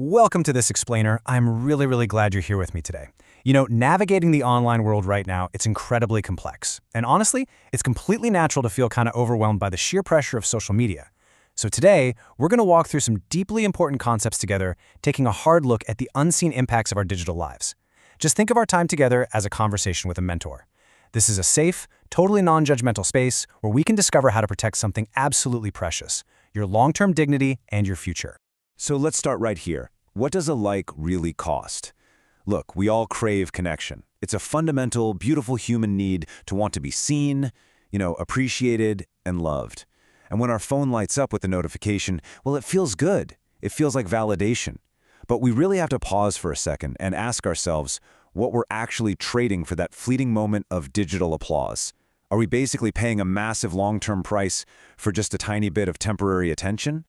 Welcome to This Explainer. I'm really glad you're here with me today. You know, navigating the online world right now, it's incredibly complex. And honestly, it's completely natural to feel kind of overwhelmed by the sheer pressure of social media. So today, we're going to walk through some deeply important concepts together, taking a hard look at the unseen impacts of our digital lives. Just think of our time together as a conversation with a mentor. This is a safe, totally non-judgmental space where we can discover how to protect something absolutely precious, your long-term dignity and your future. So let's start right here. What does a like really cost? Look, we all crave connection. It's a fundamental, beautiful human need to want to be seen, appreciated and loved. And when our phone lights up with a notification, well, it feels good. It feels like validation. But we really have to pause for a second and ask ourselves what we're actually trading for that fleeting moment of digital applause. Are we basically paying a massive long-term price for just a tiny bit of temporary attention?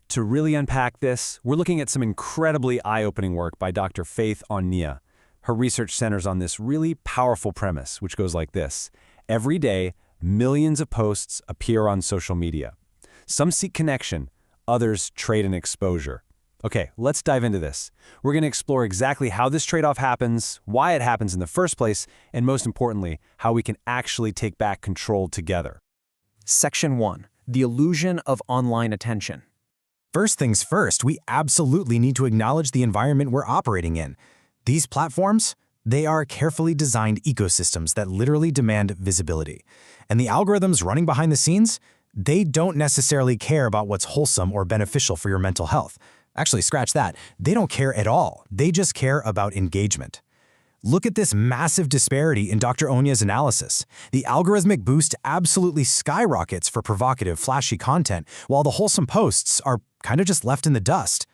To really unpack this, we're looking at some incredibly eye-opening work by Dr. Faith Oniya. Her research centers on this really powerful premise, which goes like this. Every day, millions of posts appear on social media. Some seek connection, others trade in exposure. Okay, let's dive into this. We're going to explore exactly how this trade-off happens, why it happens in the first place, and most importantly, how we can actually take back control together. Section 1. The illusion of online attention. First things first, we absolutely need to acknowledge the environment we're operating in. These platforms, they are carefully designed ecosystems that literally demand visibility. And the algorithms running behind the scenes, they don't necessarily care about what's wholesome or beneficial for your mental health. Actually, scratch that. They don't care at all. They just care about engagement. Look at this massive disparity in Dr. Oniya's analysis. The algorithmic boost absolutely skyrockets for provocative, flashy content, while the wholesome posts are kind of just left in the dust.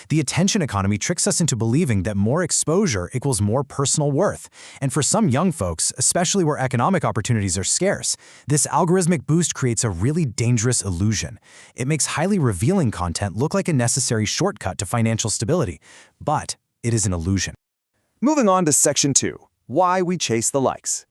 The attention economy tricks us into believing that more exposure equals more personal worth. And for some young folks, especially where economic opportunities are scarce, this algorithmic boost creates a really dangerous illusion. It makes highly revealing content look like a necessary shortcut to financial stability, but it is an illusion. Moving on to Section 2, why we chase the likes.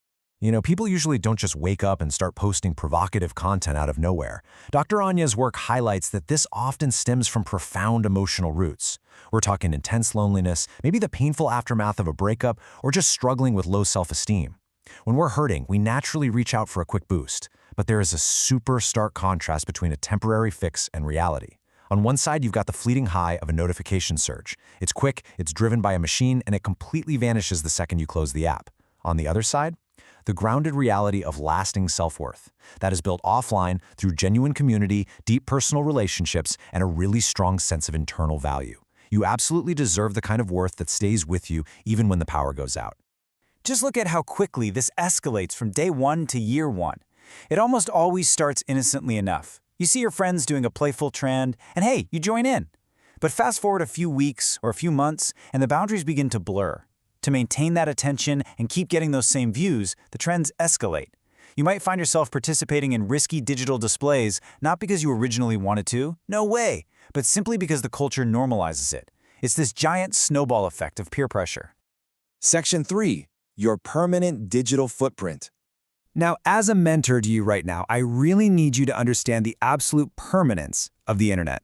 People usually don't just wake up and start posting provocative content out of nowhere. Dr. Oniya's work highlights that this often stems from profound emotional roots. We're talking intense loneliness, maybe the painful aftermath of a breakup, or just struggling with low self-esteem. When we're hurting, we naturally reach out for a quick boost, but there is a super stark contrast between a temporary fix and reality. On one side, you've got the fleeting high of a notification surge. It's quick, it's driven by a machine, and it completely vanishes the second you close the app. On the other side, the grounded reality of lasting self-worth that is built offline through genuine community, deep personal relationships, and a really strong sense of internal value. You absolutely deserve the kind of worth that stays with you even when the power goes out. Just look at how quickly this escalates from day one to year one. It almost always starts innocently enough. You see your friends doing a playful trend, and hey, you join in. But fast forward a few weeks or a few months, and the boundaries begin to blur. To maintain that attention and keep getting those same views, the trends escalate. You might find yourself participating in risky digital displays, not because you originally wanted to, no way, but simply because the culture normalizes it. It's this giant snowball effect of peer pressure. Section 3, your permanent digital footprint. Now, as a mentor to you right now, I really need you to understand the absolute permanence of the internet.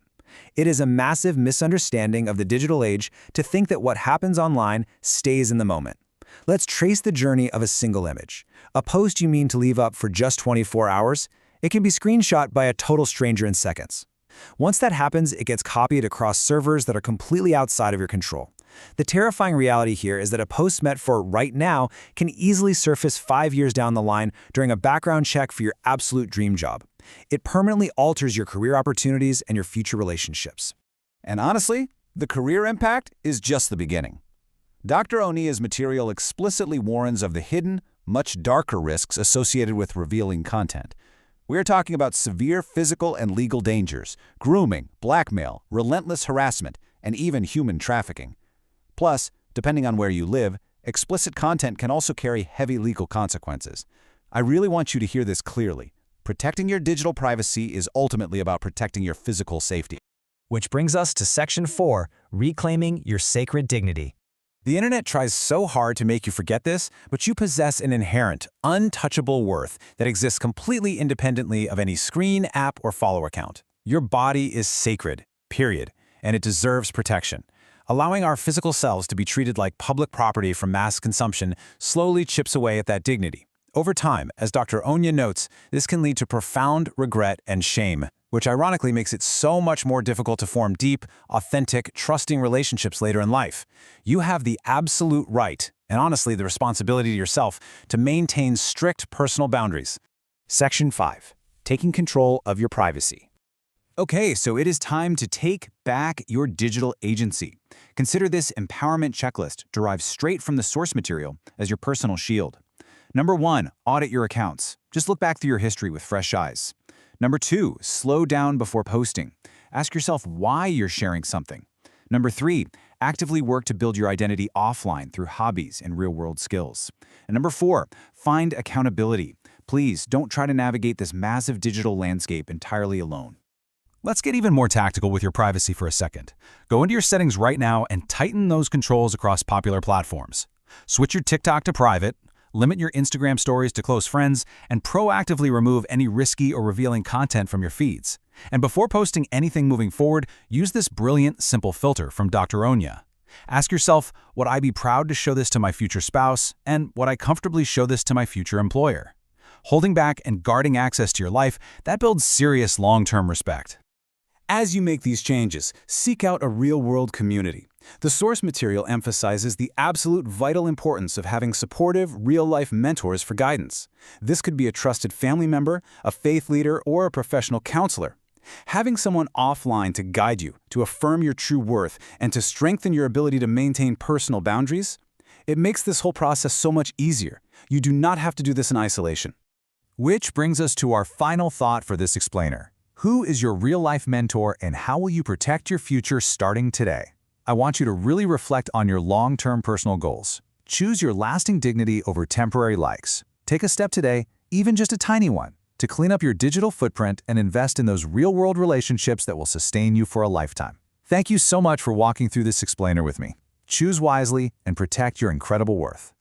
It is a massive misunderstanding of the digital age to think that what happens online stays in the moment. Let's trace the journey of a single image. A post you mean to leave up for just 24 hours? It can be screenshot by a total stranger in seconds. Once that happens, it gets copied across servers that are completely outside of your control. The terrifying reality here is that a post meant for right now can easily surface 5 years down the line during a background check for your absolute dream job. It permanently alters your career opportunities and your future relationships. And honestly, the career impact is just the beginning. Dr. Oniya's material explicitly warns of the hidden, much darker risks associated with revealing content. We're talking about severe physical and legal dangers, grooming, blackmail, relentless harassment, and even human trafficking. Plus, depending on where you live, explicit content can also carry heavy legal consequences. I really want you to hear this clearly. Protecting your digital privacy is ultimately about protecting your physical safety. Which brings us to Section 4, reclaiming your sacred dignity. The internet tries so hard to make you forget this, but you possess an inherent, untouchable worth that exists completely independently of any screen, app, or follower count. Your body is sacred, period, and it deserves protection. Allowing our physical selves to be treated like public property from mass consumption slowly chips away at that dignity. Over time, as Dr. Oniya notes, this can lead to profound regret and shame, which ironically makes it so much more difficult to form deep, authentic, trusting relationships later in life. You have the absolute right, and honestly the responsibility to yourself, to maintain strict personal boundaries. Section 5. Taking control of your privacy. Okay, so it is time to take back your digital agency. Consider this empowerment checklist derived straight from the source material as your personal shield. Number 1, audit your accounts. Just look back through your history with fresh eyes. Number 2, slow down before posting. Ask yourself why you're sharing something. Number 3, actively work to build your identity offline through hobbies and real-world skills. And number 4, find accountability. Please don't try to navigate this massive digital landscape entirely alone. Let's get even more tactical with your privacy for a second. Go into your settings right now and tighten those controls across popular platforms. Switch your TikTok to private, limit your Instagram stories to close friends, and proactively remove any risky or revealing content from your feeds. And before posting anything moving forward, use this brilliant, simple filter from Dr. Oniya. Ask yourself, would I be proud to show this to my future spouse, and would I comfortably show this to my future employer? Holding back and guarding access to your life, that builds serious long-term respect. As you make these changes, seek out a real-world community. The source material emphasizes the absolute vital importance of having supportive, real-life mentors for guidance. This could be a trusted family member, a faith leader, or a professional counselor. Having someone offline to guide you, to affirm your true worth, and to strengthen your ability to maintain personal boundaries, it makes this whole process so much easier. You do not have to do this in isolation. Which brings us to our final thought for this explainer. Who is your real-life mentor and how will you protect your future starting today? I want you to really reflect on your long-term personal goals. Choose your lasting dignity over temporary likes. Take a step today, even just a tiny one, to clean up your digital footprint and invest in those real-world relationships that will sustain you for a lifetime. Thank you so much for walking through this explainer with me. Choose wisely and protect your incredible worth.